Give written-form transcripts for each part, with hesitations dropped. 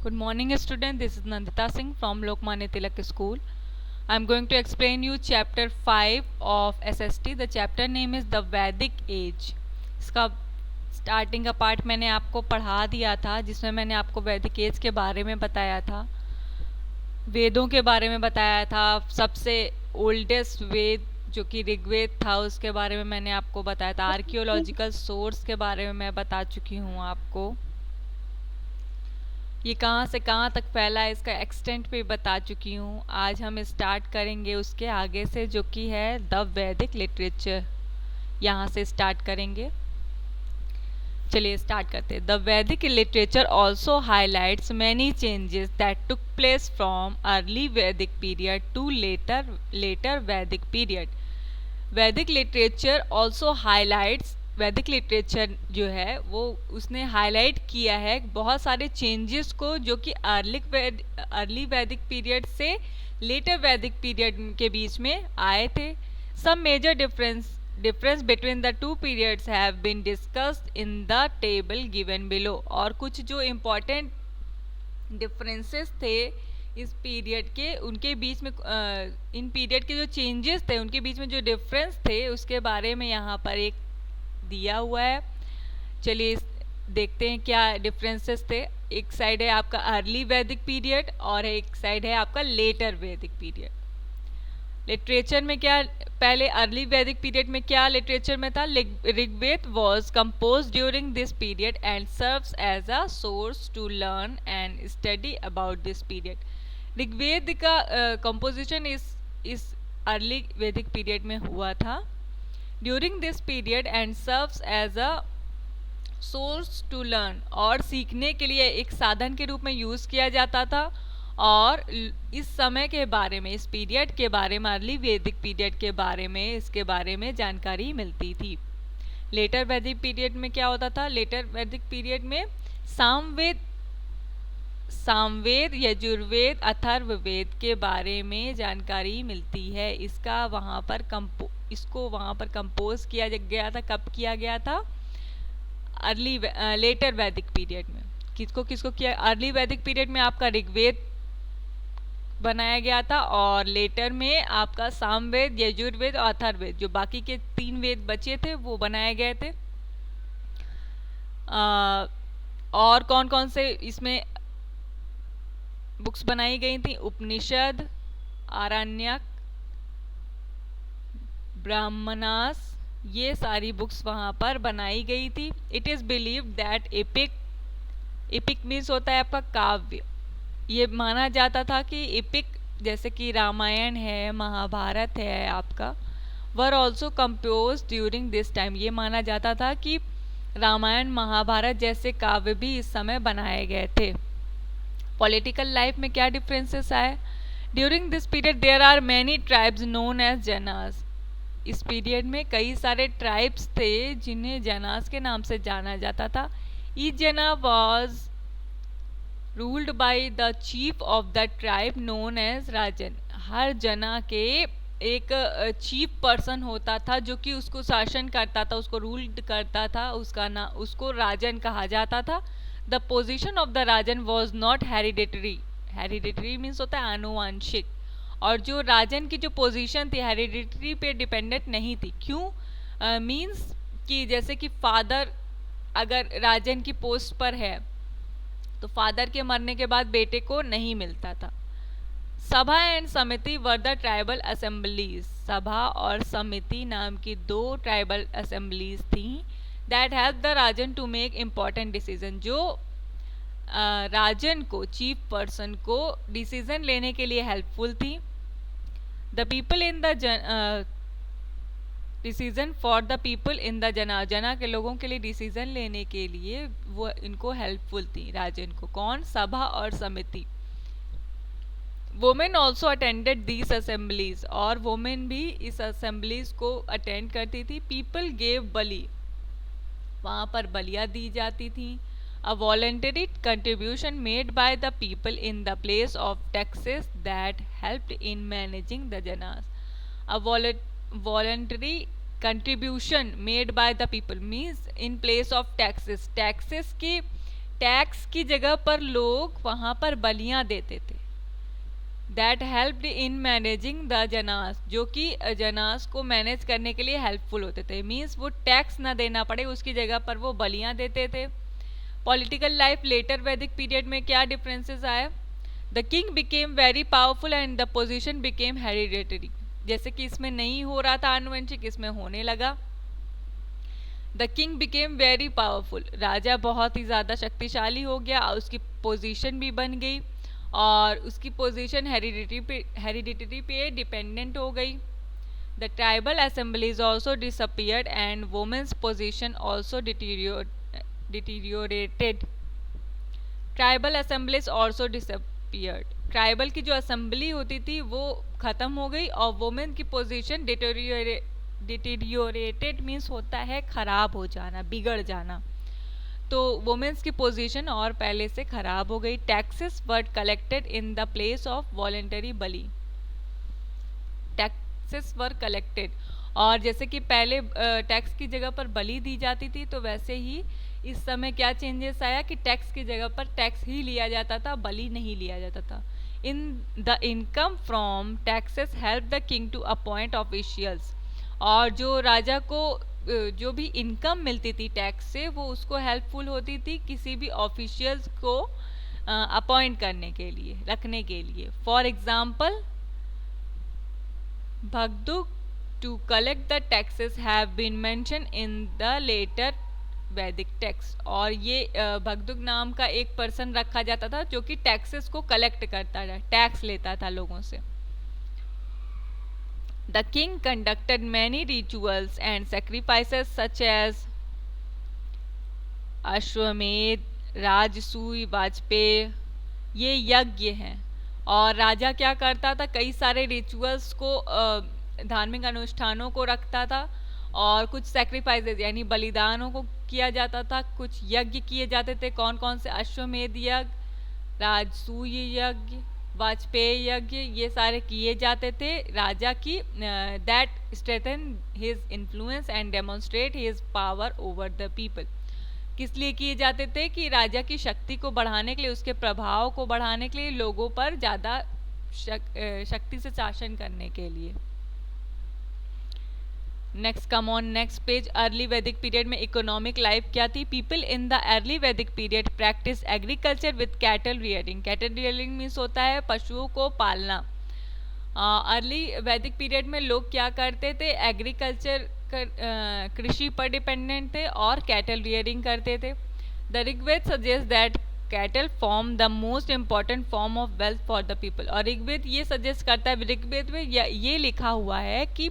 Good morning, student. This is Nandita Singh from Lokmanya Tilak School. I am going to explain you chapter 5 of SST. The chapter name is the Vedic Age. इसका starting का part मैंने आपको पढ़ा दिया था, जिसमें मैंने आपको वैदिक एज के बारे में बताया था, वेदों के बारे में बताया था। सबसे ओल्डेस्ट वेद जो कि ऋग्वेद था उसके बारे में मैंने आपको बताया था। आर्कियोलॉजिकल सोर्स के बारे में मैं बता चुकी हूँ आपको। ये कहाँ से कहाँ तक फैला है इसका एक्सटेंट भी बता चुकी हूँ। आज हम स्टार्ट करेंगे उसके आगे से, जो कि है द वैदिक लिटरेचर। यहाँ से स्टार्ट करेंगे। चलिए स्टार्ट करते हैं। द वैदिक literature also highlights many changes that took place from early Vedic period to letter Vedic period. वैदिक लिटरेचर ऑल्सो हाईलाइट्स, वैदिक लिटरेचर जो है वो उसने हाईलाइट किया है बहुत सारे चेंजेस को, जो कि अर्ली वैदिक पीरियड से लेटर वैदिक पीरियड के बीच में आए थे। Some major difference between the two periods have been discussed in the table given below. और कुछ जो इम्पोर्टेंट डिफरेंसेस थे इस पीरियड के, उनके बीच में इन पीरियड के जो चेंजेस थे उनके बीच में जो डिफरेंस थे उसके बारे में यहाँ पर एक दिया हुआ है। चलिए देखते हैं क्या डिफरेंसेस थे। एक साइड है आपका अर्ली वैदिक पीरियड और एक साइड है आपका लेटर वैदिक पीरियड। लिटरेचर में क्या, पहले अर्ली वैदिक पीरियड में क्या लिटरेचर में था? Rigveda was compose during this period and serves as a source to learn and study about this period. Rigveda का कंपोजिशन इस अर्ली वैदिक पीरियड में हुआ था during this period and serves as a source to learn, और सीखने के लिए एक साधन के रूप में यूज़ किया जाता था। और इस समय के बारे में, इस पीरियड के बारे में, अर्ली वैदिक पीरियड के बारे में, इसके बारे में जानकारी मिलती थी। लेटर वैदिक पीरियड में क्या होता था? लेटर वैदिक पीरियड में सामवेद, यजुर्वेद, अथर्ववेद के बारे में जानकारी मिलती है। इसको वहाँ पर कंपोज किया गया था। कब किया गया था? लेटर वैदिक पीरियड में। किसको किया? अर्ली वैदिक पीरियड में आपका ऋग्वेद बनाया गया था और लेटर में आपका सामवेद, यजुर्वेद और अथर्ववेद, जो बाकी के 3 वेद बचे थे वो बनाए गए थे। और कौन कौन से इसमें बुक्स बनाई गई थी? उपनिषद, आरण्यक, ब्राह्मणास, ये सारी बुक्स वहाँ पर बनाई गई थी। It is believe that epic means होता है आपका काव्य। ये माना जाता था कि एपिक जैसे कि रामायण है, महाभारत है आपका, were also compose during this time. ये माना जाता था कि रामायण, महाभारत जैसे काव्य भी इस समय बनाए गए थे। पॉलिटिकल लाइफ में क्या डिफरेंसेस आए? During this period there are many tribes known as janas. इस पीरियड में कई सारे ट्राइब्स थे जिन्हें जनास के नाम से जाना जाता था। Each jana was ruled by the chief of the tribe known as rajan. हर जना के एक चीफ पर्सन होता था जो कि उसको शासन करता था, उसको रूल करता था, उसको राजन कहा जाता था। The position of the Rajan was not hereditary. Hereditary means होता है आनुवांशिक। और जो राजन की जो पोजीशन थी हेरिडिटरी पे डिपेंडेंट नहीं थी। क्यों? मीन्स कि जैसे कि फादर अगर राजन की पोस्ट पर है तो फादर के मरने के बाद बेटे को नहीं मिलता था। सभा एंड समिति वर द ट्राइबल असेंबलीज। सभा और समिति नाम की 2 ट्राइबल असेंबलीज थी that help the rajan to make important decision, जो राजन को, चीफ पर्सन को डिसीजन लेने के लिए हेल्पफुल थी। The people in the decision for the people in the जना के लोगों के लिए डिसीजन लेने के लिए वो इनको हेल्पफुल थी, राजन को। कौन? सभा और समिति। Women also attended these assemblies, और वोमेन भी इस असेंबलीज को अटेंड करती थी। पीपल गेव बलि, वहाँ पर बलियाँ दी जाती थी। A voluntary contribution made by the people in the place of taxes that helped in managing the janas. A voluntary contribution made by the people means in place of taxes. Taxes की tax की जगह पर लोग वहाँ पर बलियाँ देते थे। That helped in managing the janas, जो कि जनास को मैनेज करने के लिए हेल्पफुल होते थे। मीन्स वो टैक्स ना देना पड़े, उसकी जगह पर वो बलियाँ देते थे। Political life letter Vedic period में क्या डिफरेंसेस आए? The king became very powerful and the position became hereditary. जैसे कि इसमें नहीं हो रहा था आनुवंशिक, इसमें होने लगा। The king became very powerful, राजा बहुत ही ज़्यादा शक्तिशाली हो गया, उसकी पोजीशन भी बन गई और उसकी पोजीशन हेरिडिटरी पे डिपेंडेंट हो गई। The tribal assemblies also disappeared and women's position also deteriorated. Tribal assemblies also disappeared, tribal की जो असेंबली होती थी वो ख़त्म हो गई और वुमेन की पोजीशन डिटीरियोरेटेड मीन्स होता है खराब हो जाना, बिगड़ जाना। तो वुमेन्स की पोजीशन और पहले से खराब हो गई। Taxes were collected in the place of voluntary Bali, taxes were collected, और जैसे कि पहले टैक्स की जगह पर बलि दी जाती थी, तो वैसे ही इस समय क्या चेंजेस आया कि टैक्स की जगह पर टैक्स ही लिया जाता था, बलि नहीं लिया जाता था। In the income from taxes help the king to appoint officials, और जो राजा को जो भी इनकम मिलती थी टैक्स से, वो उसको हेल्पफुल होती थी किसी भी ऑफिशियल्स को अपॉइंट करने के लिए, रखने के लिए। For example, bhagadugha to collect the taxes have been mention in the later Vedic text, और ये भगदुग नाम का एक पर्सन रखा जाता था जो कि टैक्सेस को कलेक्ट करता था, टैक्स लेता था लोगों से। The king conducted many rituals and sacrifices such as अश्वमेध, राजसूय, वाजपेय, ये यज्ञ हैं। और राजा क्या करता था, कई सारे रिचुअल्स को, धार्मिक अनुष्ठानों को रखता था और कुछ सैक्रिफाइसेस यानी बलिदानों को किया जाता था, कुछ यज्ञ किए जाते थे। कौन कौन से? अश्वमेध यज्ञ, राजसूय यज्ञ, वाजपेयी यज्ञ, ये सारे किए जाते थे राजा की, that strengthen his influence and demonstrate his power over the people. किस लिए किए जाते थे? कि राजा की शक्ति को बढ़ाने के लिए, उसके प्रभाव को बढ़ाने के लिए, लोगों पर ज़्यादा शक्ति से शासन करने के लिए। Next, come on next page. Early Vedic period में इकोनॉमिक लाइफ क्या थी? People in the early Vedic period practice agriculture with cattle rearing. Cattle rearing means होता है पशुओं को पालना। अर्ली वैदिक पीरियड में लोग क्या करते थे? एग्रीकल्चर कृषि पर डिपेंडेंट थे और कैटल रियरिंग करते थे। The Rigveda suggest that cattle form the most important form of wealth for the people. और ऋग्वेद ये सजेस्ट करता है, ऋग्वेद में ये लिखा हुआ है कि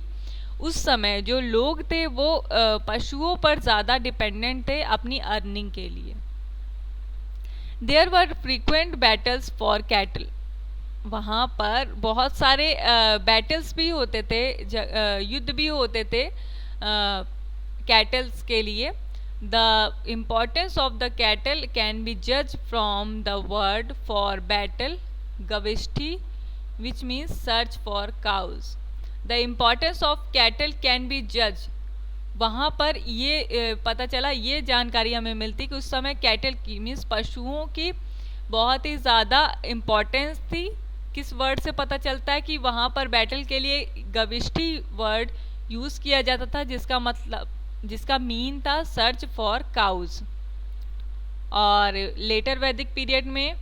उस समय जो लोग थे वो पशुओं पर ज़्यादा डिपेंडेंट थे अपनी अर्निंग के लिए। There were frequent battles for cattle, वहाँ पर बहुत सारे बैटल्स भी होते थे, युद्ध भी होते थे कैटल्स के लिए। The importance of the cattle can be जज from the word for battle gavishti, which means search for cows. The importance of cattle can be जज, वहाँ पर ये पता चला, ये जानकारी हमें मिलती कि उस समय कैटल की मीन्स पशुओं की बहुत ही ज़्यादा इम्पॉर्टेंस थी। किस वर्ड से पता चलता है? कि वहाँ पर बैटल के लिए गविष्ठी वर्ड यूज़ किया जाता था, जिसका मतलब, जिसका मीन था सर्च फॉर काउज। और लेटर वैदिक पीरियड में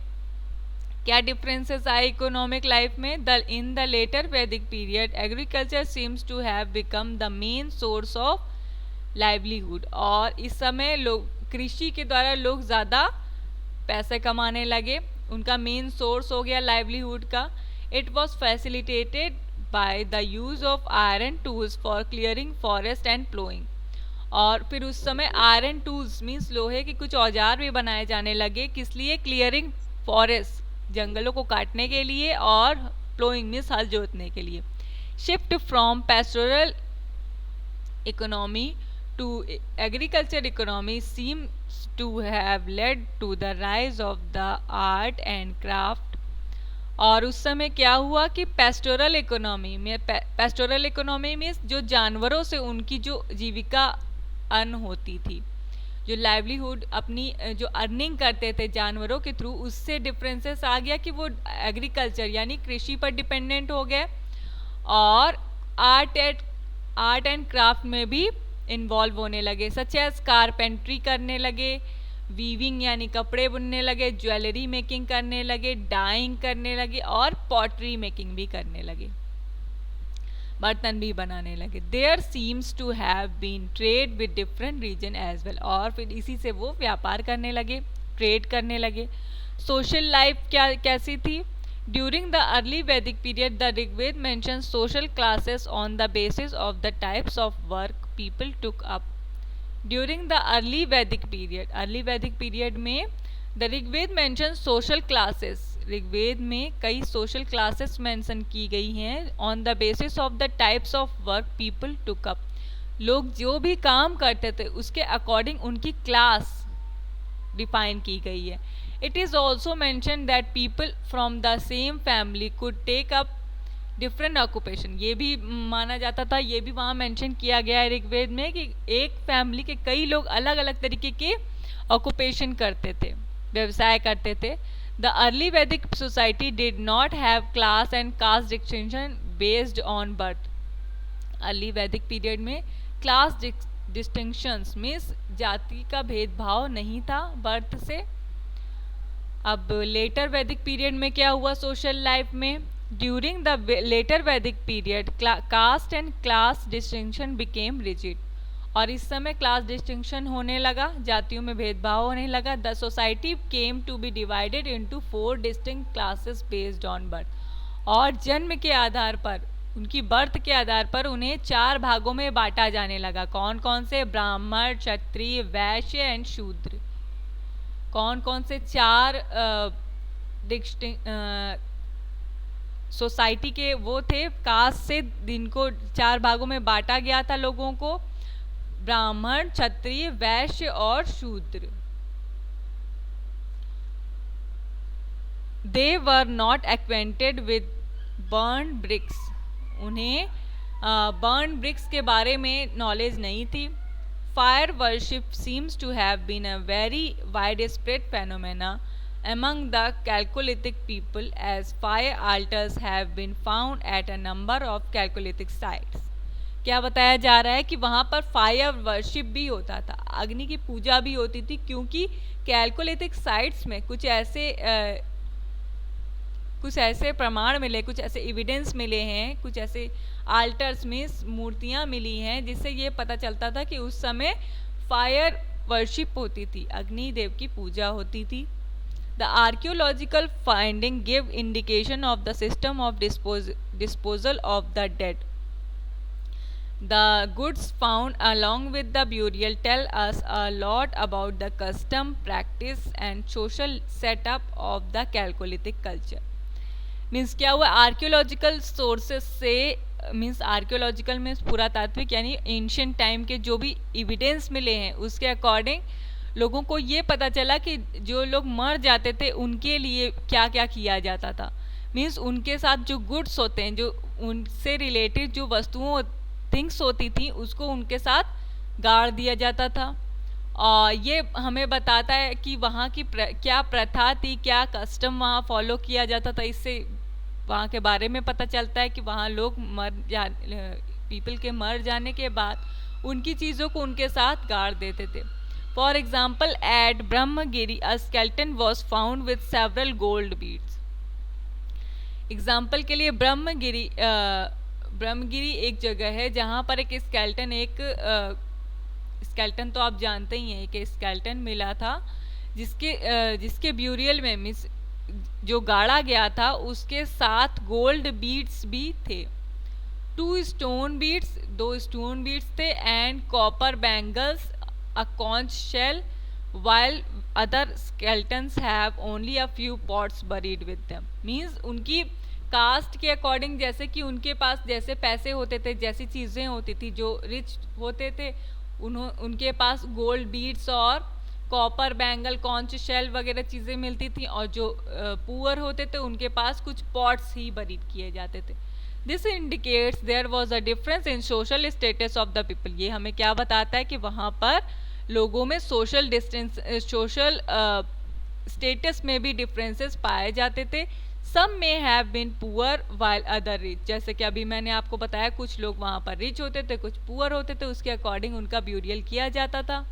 क्या डिफरेंसेस आए इकोनॉमिक लाइफ में? In the later Vedic period agriculture seems to have become the main source of livelihood, और इस समय लोग कृषि के द्वारा लोग ज़्यादा पैसे कमाने लगे, उनका मेन सोर्स हो गया लाइवलीहुड का। It was facilitated by the use of iron tools for clearing forest and ploughing. और फिर उस समय आयरन टूल्स मीन्स लोहे के कुछ औजार भी बनाए जाने लगे, किस लिए? क्लियरिंग फॉरेस्ट, जंगलों को काटने के लिए, और प्लोइंग मीन्स हल जोतने के लिए। Shift from pastoral economy to agriculture economy seems to have led to the rise of the art and craft. और उस समय क्या हुआ कि पैस्टोरल इकोनॉमी में, पैस्टोरल इकोनॉमी मीन्स जो जानवरों से उनकी जो जीविका अन्न होती थी, जो लाइवलीहुड अपनी जो अर्निंग करते थे जानवरों के थ्रू, उससे डिफरेंसेस आ गया कि वो एग्रीकल्चर यानी कृषि पर डिपेंडेंट हो गए और आर्ट एंड क्राफ्ट में भी इन्वॉल्व होने लगे, सच एज कारपेंट्री करने लगे, वीविंग यानी कपड़े बुनने लगे, ज्वेलरी मेकिंग करने लगे, डाइंग करने लगे और पॉटरी मेकिंग भी करने लगे, बर्तन भी बनाने लगे। There seems to have been trade with different region as well, और फिर इसी से वो व्यापार करने लगे, ट्रेड करने लगे। सोशल लाइफ कैसी थी? During the early Vedic period the Rigveda mention social classes on the basis of the types of work people took up. During the early Vedic period में the Rigveda mention social classes, Rigveda में कई सोशल क्लासेस मेंशन की गई हैं on the basis of the types of work people took up. लोग जो भी काम करते थे उसके अकॉर्डिंग उनकी क्लास डिफाइन की गई है। It is also mention that people from the same family could take up different occupation, ये भी माना जाता था, ये भी वहाँ मेंशन किया गया है ऋग्वेद में कि एक फैमिली के कई लोग अलग अलग तरीके के ऑक्यूपेशन करते थे, व्यवसाय करते थे। The early Vedic society did not have class and caste distinction based on birth. Early Vedic period में क्लास डिस्टिंक्शंस मीन्स जाति का भेदभाव नहीं था बर्थ से। अब लेटर वैदिक पीरियड में क्या हुआ सोशल लाइफ में? During the later Vedic period caste and class distinction became rigid, और इस समय क्लास डिस्टिंक्शन होने लगा, जातियों में भेदभाव होने लगा। The society came to be divided into 4 distinct classes based on birth, और जन्म के आधार पर, उनकी बर्थ के आधार पर उन्हें 4 भागों में बांटा जाने लगा। कौन कौन से? ब्राह्मण, क्षत्रिय, वैश्य एंड शूद्र। कौन कौन से 4 सोसाइटी के वो थे कास्ट से, जिनको 4 भागों में बांटा गया था लोगों को? ब्राह्मण, क्षत्रिय, वैश्य और Shudra. They were not acquainted with burnt bricks, उन्हें बर्न ब्रिक्स के बारे में नॉलेज नहीं थी। Fire worship seems to have been a very wide spread phenomena among the Chalcolithic people, as fire altars have been found at a number of Chalcolithic sites। क्या बताया जा रहा है कि वहाँ पर फायर वर्शिप भी होता था, अग्नि की पूजा भी होती थी, क्योंकि कैलकोलिथिक साइट्स में कुछ ऐसे प्रमाण मिले, कुछ ऐसे एविडेंस मिले हैं, कुछ ऐसे आल्टर्स में मूर्तियाँ मिली हैं, जिससे ये पता चलता था कि उस समय फायर वर्शिप होती थी, अग्नि देव की पूजा होती थी। The archaeological finding give indication of the system of disposal of the dead. The goods found along with the burial tell us a lot about the custom, practice and social setup of the Chalcolithic culture. Means क्या हुआ? Archaeological sources से, means archaeological means पुरातात्विक यानी ancient time के जो भी evidence मिले हैं उसके अकॉर्डिंग लोगों को ये पता चला कि जो लोग मर जाते थे उनके लिए क्या क्या किया जाता था। मीन्स उनके साथ जो गुड्स होते हैं, जो उनसे रिलेटेड जो वस्तुओं थिंग्स होती थी, उसको उनके साथ गाड़ दिया जाता था। और ये हमें बताता है कि वहाँ की क्या प्रथा थी, क्या कस्टम वहाँ फॉलो किया जाता था। इससे वहाँ के बारे में पता चलता है कि वहाँ लोग पीपल के मर जाने के बाद उनकी चीज़ों को उनके साथ गाड़ देते थे। For example, at Brahmagiri, a skeleton was found with several gold beads. Example के लिए ब्रह्मगिरी एक जगह है जहाँ पर एक स्केल्टन तो आप जानते ही हैं कि स्केल्टन मिला था, जिसके ब्यूरियल में मिस जो गाड़ा गया था उसके साथ गोल्ड बीड्स भी थे। 2 स्टोन बीड्स, 2 स्टोन बीड्स थे, and copper bangles, a conch shell, while other skeletons have only a few pots buried with them। Means उनकी कास्ट के अकॉर्डिंग, जैसे कि उनके पास जैसे पैसे होते थे, जैसी चीज़ें होती थी, जो रिच होते थे उनके पास गोल्ड बीड्स और कॉपर बैंगल, कॉन्च शेल वगैरह चीज़ें मिलती थी, और जो पुअर होते थे उनके पास कुछ पॉट्स ही बरीड किए जाते थे। This indicates there was a difference in social status of the people. ये हमें क्या बताता है कि वहाँ पर लोगों में सोशल स्टेटस में भी डिफरेंसेस पाए जाते थे। Some may have been poor while other rich, जैसे कि अभी मैंने आपको बताया कुछ लोग वहाँ पर रिच होते थे, कुछ पुअर होते थे, उसके अकॉर्डिंग उनका ब्यूरियल किया जाता था।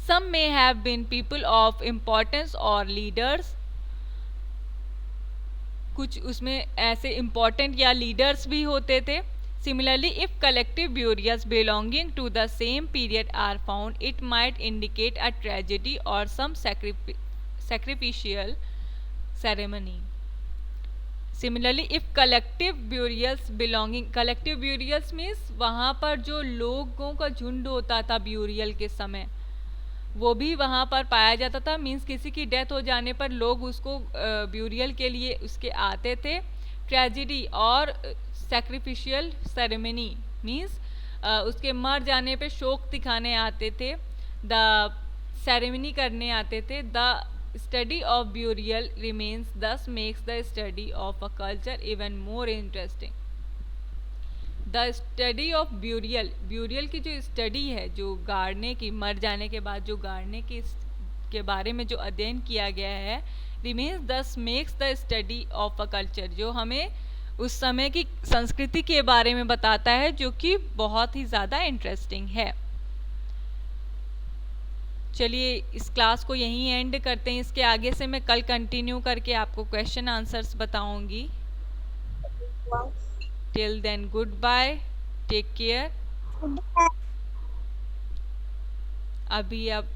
Some may have been people of importance और लीडर्स, कुछ उसमें ऐसे इम्पोर्टेंट या लीडर्स भी होते थे। Similarly if collective burials belonging to the same period are found it might indicate a tragedy or some sacrificial ceremony. Similarly, if collective burials means वहाँ पर जो लोगों का झुंड होता था ब्यूरियल के समय, वो भी वहाँ पर पाया जाता था। मीन्स किसी की डेथ हो जाने पर लोग उसको ब्यूरियल के लिए उसके आते थे। ट्रेजिडी और सैक्रिफिशियल सेरेमनी मीन्स उसके मर जाने पे शोक दिखाने आते थे, द सेरेमनी करने आते थे। The study of burial remains thus makes the study of a culture even more interesting. The study of burial की जो स्टडी है, जो गाड़ने की, मर जाने के बाद जो गाड़ने की के बारे में जो अध्ययन किया गया है, remains thus makes the study of a culture, जो हमें उस समय की संस्कृति के बारे में बताता है, जो कि बहुत ही ज़्यादा इंटरेस्टिंग है। चलिए इस क्लास को यहीं एंड करते हैं। इसके आगे से मैं कल कंटिन्यू करके आपको क्वेश्चन आंसर्स बताऊंगी। Till then goodbye, take care. अभी अब